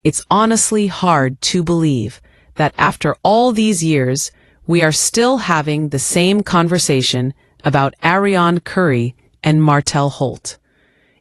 It's honestly hard to believe that after all these years, we are still having the same conversation about Arionne Curry and Martell Holt.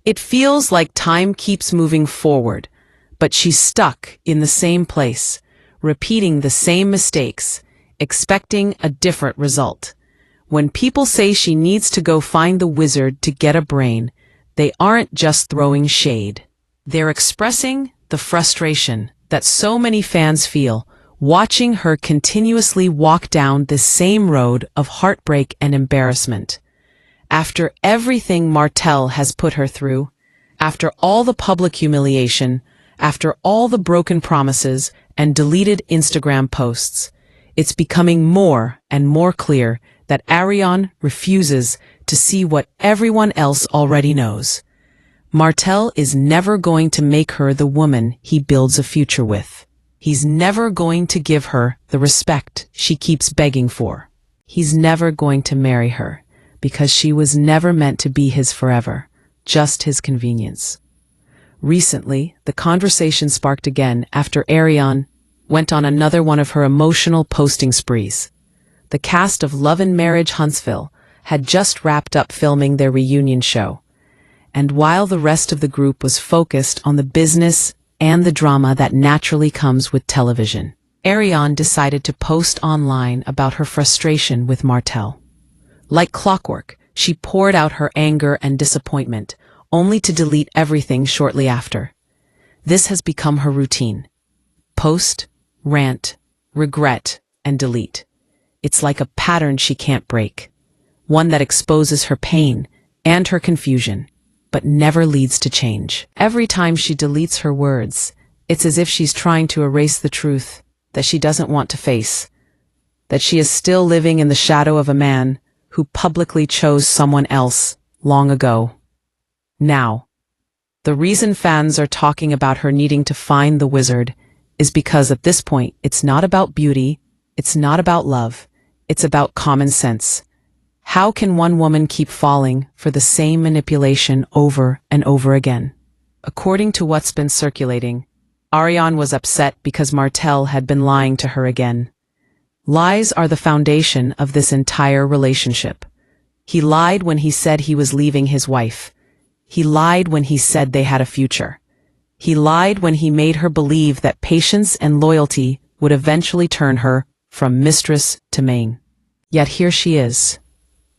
It feels like time keeps moving forward, but she's stuck in the same place, repeating the same mistakes, expecting a different result. When people say she needs to go find the wizard to get a brain, they aren't just throwing shade. They're expressing the frustration that so many fans feel watching her continuously walk down this same road of heartbreak and embarrassment. After everything Martell has put her through, after all the public humiliation, after all the broken promises and deleted Instagram posts, it's becoming more and more clear that Arionne refuses to see what everyone else already knows. Martell is never going to make her the woman he builds a future with. He's never going to give her the respect she keeps begging for. He's never going to marry her because she was never meant to be his forever, just his convenience. Recently, the conversation sparked again after Arionne went on another one of her emotional posting sprees. The cast of Love and Marriage Huntsville had just wrapped up filming their reunion show, and while the rest of the group was focused on the business and the drama that naturally comes with television, Arionne decided to post online about her frustration with Martell. Like clockwork, she poured out her anger and disappointment, only to delete everything shortly after. This has become her routine. Post, rant, regret, and delete. It's like a pattern she can't break, one that exposes her pain and her confusion, but never leads to change. Every time she deletes her words, it's as if she's trying to erase the truth that she doesn't want to face, that she is still living in the shadow of a man who publicly chose someone else long ago. Now, the reason fans are talking about her needing to find the wizard is because at this point, it's not about beauty, it's not about love, it's about common sense. How can one woman keep falling for the same manipulation over and over again? According to what's been circulating, Arionne was upset because Martell had been lying to her again. Lies are the foundation of this entire relationship. He lied when he said he was leaving his wife. He lied when he said they had a future. He lied when he made her believe that patience and loyalty would eventually turn her from mistress to main. Yet here she is,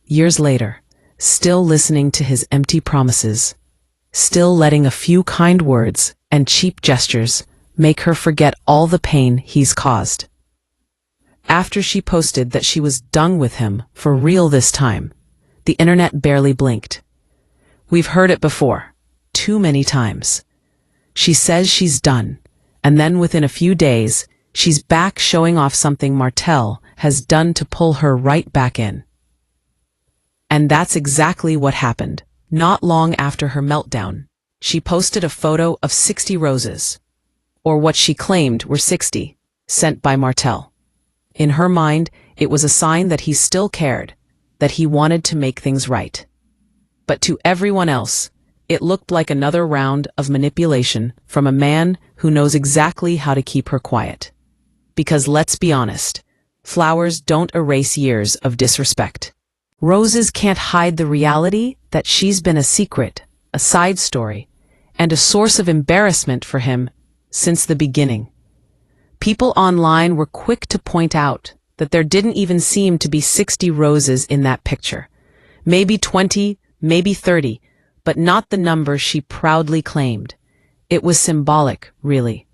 years later, still listening to his empty promises, still letting a few kind words and cheap gestures make her forget all the pain he's caused. After she posted that she was done with him for real this time, the internet barely blinked. We've heard it before, too many times. She says she's done, and then within a few days, she's back showing off something Martell has done to pull her right back in. And that's exactly what happened. Not long after her meltdown, she posted a photo of 60 roses, or what she claimed were 60, sent by Martell. In her mind, it was a sign that he still cared, that he wanted to make things right. But to everyone else, it looked like another round of manipulation from a man who knows exactly how to keep her quiet. Because let's be honest, flowers don't erase years of disrespect. Roses can't hide the reality that she's been a secret, a side story, and a source of embarrassment for him since the beginning. People online were quick to point out that there didn't even seem to be 60 roses in that picture. Maybe 20, maybe 30, but not the number she proudly claimed. It was symbolic, really.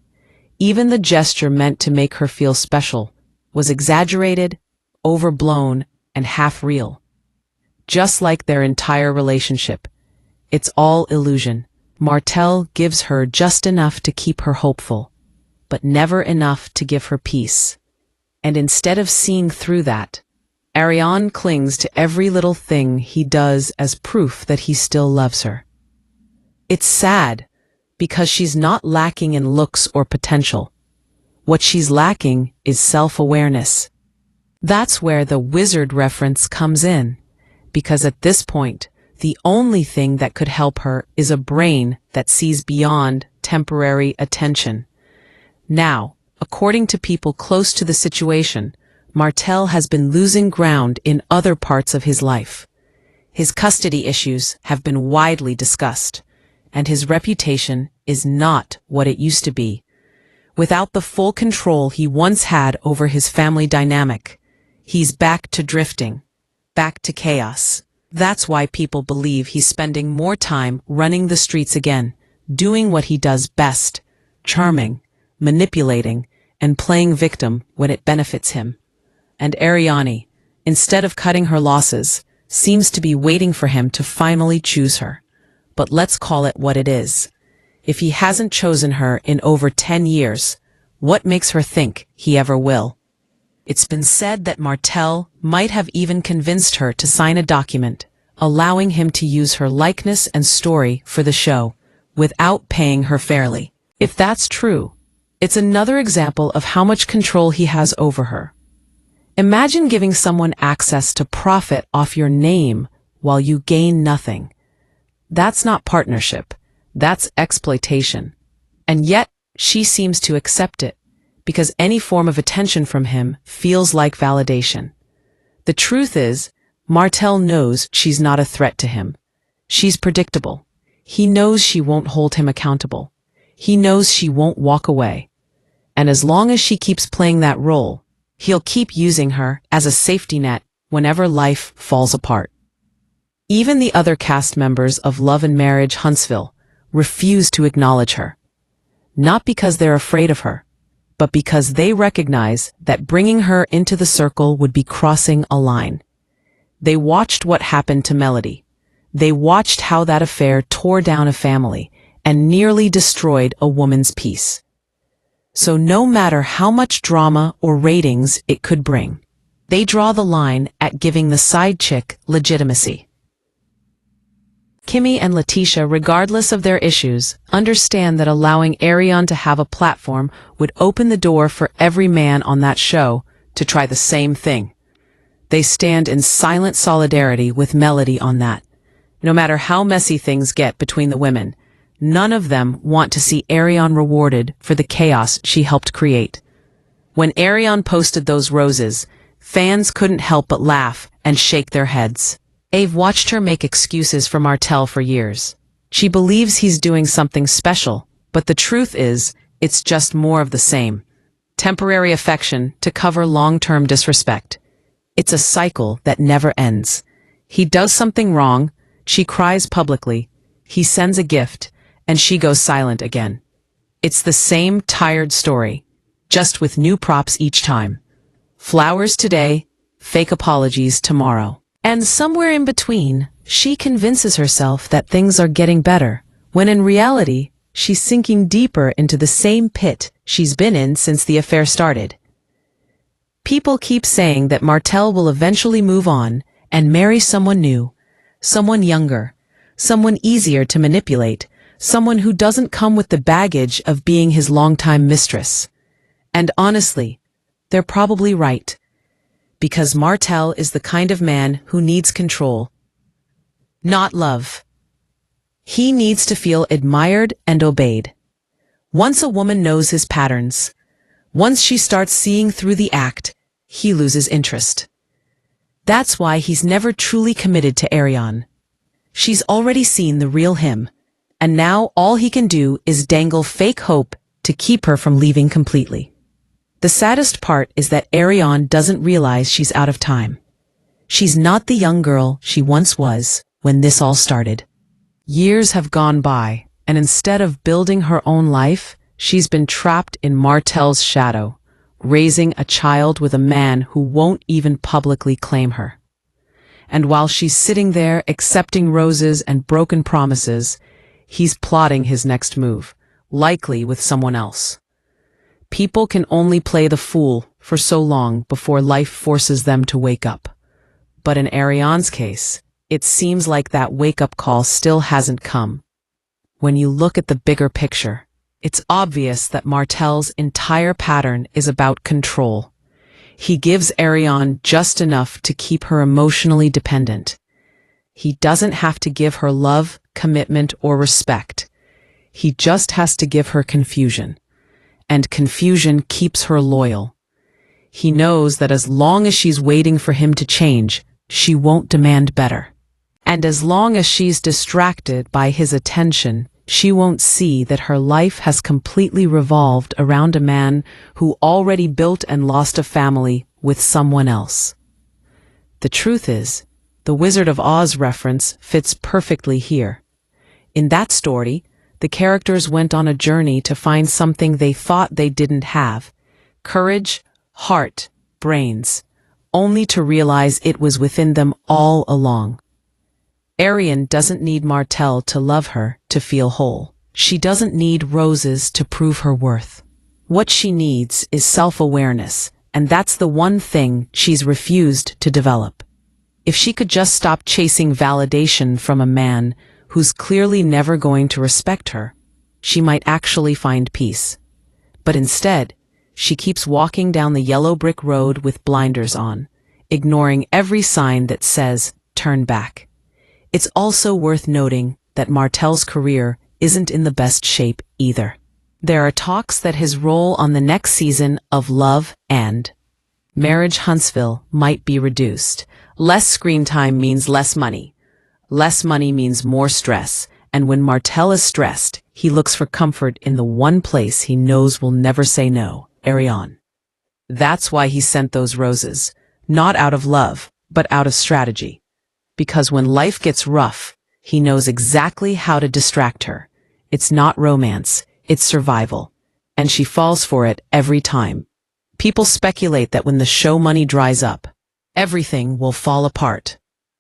Even the gesture meant to make her feel special was exaggerated, overblown, and half real. Just like their entire relationship. It's all illusion. Martell gives her just enough to keep her hopeful, but never enough to give her peace. And instead of seeing through that, Arionne clings to every little thing he does as proof that he still loves her. It's sad, because she's not lacking in looks or potential. What she's lacking is self-awareness. That's where the wizard reference comes in, because at this point, the only thing that could help her is a brain that sees beyond temporary attention, Now, according to people close to the situation, Martel has been losing ground in other parts of his life. His custody issues have been widely discussed, and his reputation is not what it used to be. Without the full control he once had over his family dynamic, he's back to drifting, back to chaos. That's why people believe he's spending more time running the streets again, doing what he does best, charming, manipulating, and playing victim when it benefits him. And Arionne, instead of cutting her losses, seems to be waiting for him to finally choose her. But let's call it what it is. If he hasn't chosen her in over 10 years, what makes her think he ever will? It's been said that Martel might have even convinced her to sign a document, allowing him to use her likeness and story for the show, without paying her fairly. If that's true, it's another example of how much control he has over her. Imagine giving someone access to profit off your name while you gain nothing. That's not partnership. That's exploitation. And yet, she seems to accept it, because any form of attention from him feels like validation. The truth is, Martel knows she's not a threat to him. She's predictable. He knows she won't hold him accountable. He knows she won't walk away. And as long as she keeps playing that role, he'll keep using her as a safety net whenever life falls apart. Even the other cast members of Love and Marriage Huntsville refuse to acknowledge her. Not because they're afraid of her, but because they recognize that bringing her into the circle would be crossing a line. They watched what happened to Melody. They watched how that affair tore down a family and nearly destroyed a woman's peace. So no matter how much drama or ratings it could bring, they draw the line at giving the side chick legitimacy. Kimmy and Letitia, regardless of their issues, understand that allowing Arionne to have a platform would open the door for every man on that show to try the same thing. They stand in silent solidarity with Melody on that. No matter how messy things get between the women, none of them want to see Arionne rewarded for the chaos she helped create. When Arionne posted those roses, fans couldn't help but laugh and shake their heads. Ave watched her make excuses for Martel for years. She believes he's doing something special, but the truth is, it's just more of the same. Temporary affection to cover long-term disrespect. It's a cycle that never ends. He does something wrong, she cries publicly, he sends a gift, and she goes silent again. It's the same tired story, just with new props each time. Flowers today, fake apologies tomorrow. And somewhere in between, she convinces herself that things are getting better, when in reality, she's sinking deeper into the same pit she's been in since the affair started. People keep saying that Martel will eventually move on and marry someone new, someone younger, someone easier to manipulate, someone who doesn't come with the baggage of being his longtime mistress. And honestly, they're probably right. Because Martel is the kind of man who needs control, not love. He needs to feel admired and obeyed. Once a woman knows his patterns, once she starts seeing through the act, he loses interest. That's why he's never truly committed to Arionne. She's already seen the real him, and now all he can do is dangle fake hope to keep her from leaving completely. The saddest part is that Arionne doesn't realize she's out of time. She's not the young girl she once was when this all started. Years have gone by, and instead of building her own life, she's been trapped in Martel's shadow, raising a child with a man who won't even publicly claim her. And while she's sitting there accepting roses and broken promises, he's plotting his next move, likely with someone else. People can only play the fool for so long before life forces them to wake up. But in Arionne's case, it seems like that wake-up call still hasn't come. When you look at the bigger picture, it's obvious that Martel's entire pattern is about control. He gives Arionne just enough to keep her emotionally dependent. He doesn't have to give her love, commitment, or respect. He just has to give her confusion. and confusion keeps her loyal. He knows that as long as she's waiting for him to change, she won't demand better. And as long as she's distracted by his attention, she won't see that her life has completely revolved around a man who already built and lost a family with someone else. The truth is, the Wizard of Oz reference fits perfectly here. In that story, the characters went on a journey to find something they thought they didn't have: courage, heart, brains, only to realize it was within them all along. Arionne doesn't need Martell to love her to feel whole. She doesn't need roses to prove her worth. What she needs is self-awareness, and that's the one thing she's refused to develop. If she could just stop chasing validation from a man who's clearly never going to respect her, she might actually find peace. But instead, she keeps walking down the yellow brick road with blinders on, ignoring every sign that says, "Turn back." It's also worth noting that Martell's career isn't in the best shape either. There are talks that his role on the next season of Love and Marriage Huntsville might be reduced. Less screen time means less money. Less money means more stress, and when Martell is stressed, he looks for comfort in the one place he knows will never say no, Arionne. That's why he sent those roses, not out of love, but out of strategy. Because when life gets rough, he knows exactly how to distract her. It's not romance, it's survival. And she falls for it every time. People speculate that when the show money dries up, everything will fall apart.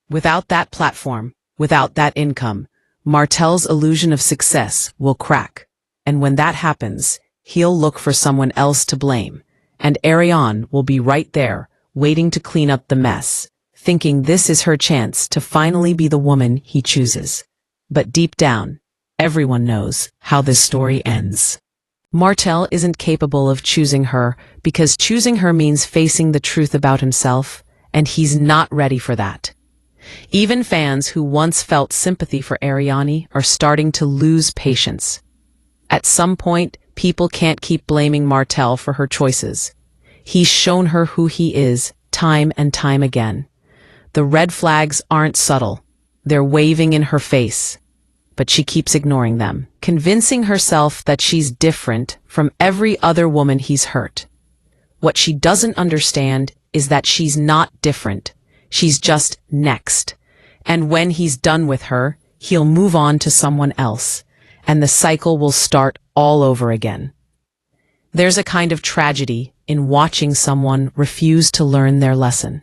Without that platform, without that income, Martell's illusion of success will crack. And when that happens, he'll look for someone else to blame. And Arionne will be right there, waiting to clean up the mess, thinking this is her chance to finally be the woman he chooses. But deep down, everyone knows how this story ends. Martell isn't capable of choosing her because choosing her means facing the truth about himself, and he's not ready for that. Even fans who once felt sympathy for Arionne are starting to lose patience. At some point, people can't keep blaming Martell for her choices. He's shown her who he is, time and time again. The red flags aren't subtle. They're waving in her face. But she keeps ignoring them, convincing herself that she's different from every other woman he's hurt. What she doesn't understand is that she's not different. She's just next. And when he's done with her, he'll move on to someone else, and the cycle will start all over again. There's a kind of tragedy in watching someone refuse to learn their lesson.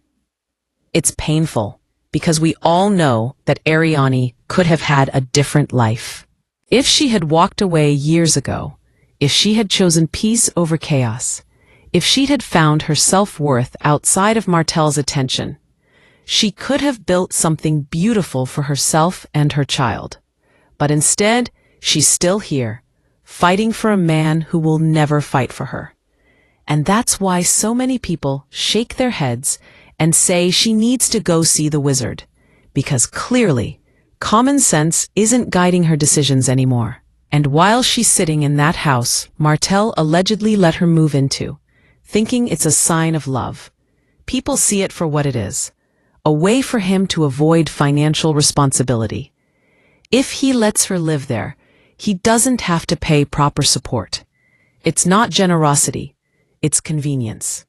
It's painful, because we all know that Arionne could have had a different life. If she had walked away years ago, if she had chosen peace over chaos, if she had found her self-worth outside of Martell's attention, she could have built something beautiful for herself and her child. But instead, she's still here, fighting for a man who will never fight for her. And that's why so many people shake their heads and say she needs to go see the wizard, because clearly, common sense isn't guiding her decisions anymore. And while she's sitting in that house Martell allegedly let her move into, thinking it's a sign of love, people see it for what it is, a way for him to avoid financial responsibility. If he lets her live there, he doesn't have to pay proper support. It's not generosity, it's convenience.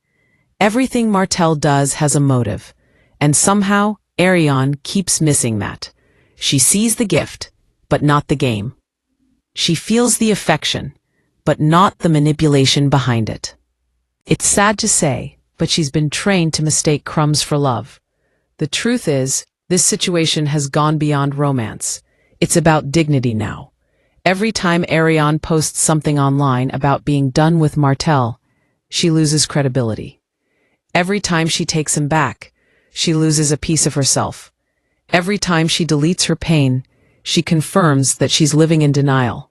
Everything Martell does has a motive, and somehow Arionne keeps missing that. She sees the gift, but not the game. She feels the affection, but not the manipulation behind it. It's sad to say, but she's been trained to mistake crumbs for love. The truth is, this situation has gone beyond romance. It's about dignity now. Every time Arionne posts something online about being done with Martell, she loses credibility. Every time she takes him back, she loses a piece of herself. Every time she deletes her pain, she confirms that she's living in denial.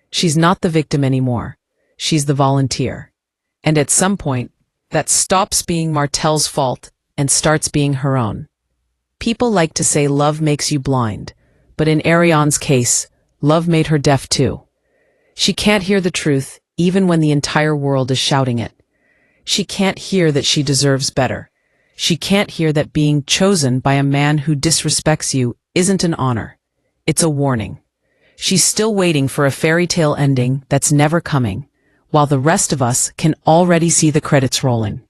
She's not the victim anymore. She's the volunteer. And at some point, that stops being Martell's fault and starts being her own. People like to say love makes you blind, but in Arionne's case, love made her deaf too. She can't hear the truth, even when the entire world is shouting it. She can't hear that she deserves better. She can't hear that being chosen by a man who disrespects you isn't an honor. It's a warning. She's still waiting for a fairy tale ending that's never coming, while the rest of us can already see the credits rolling.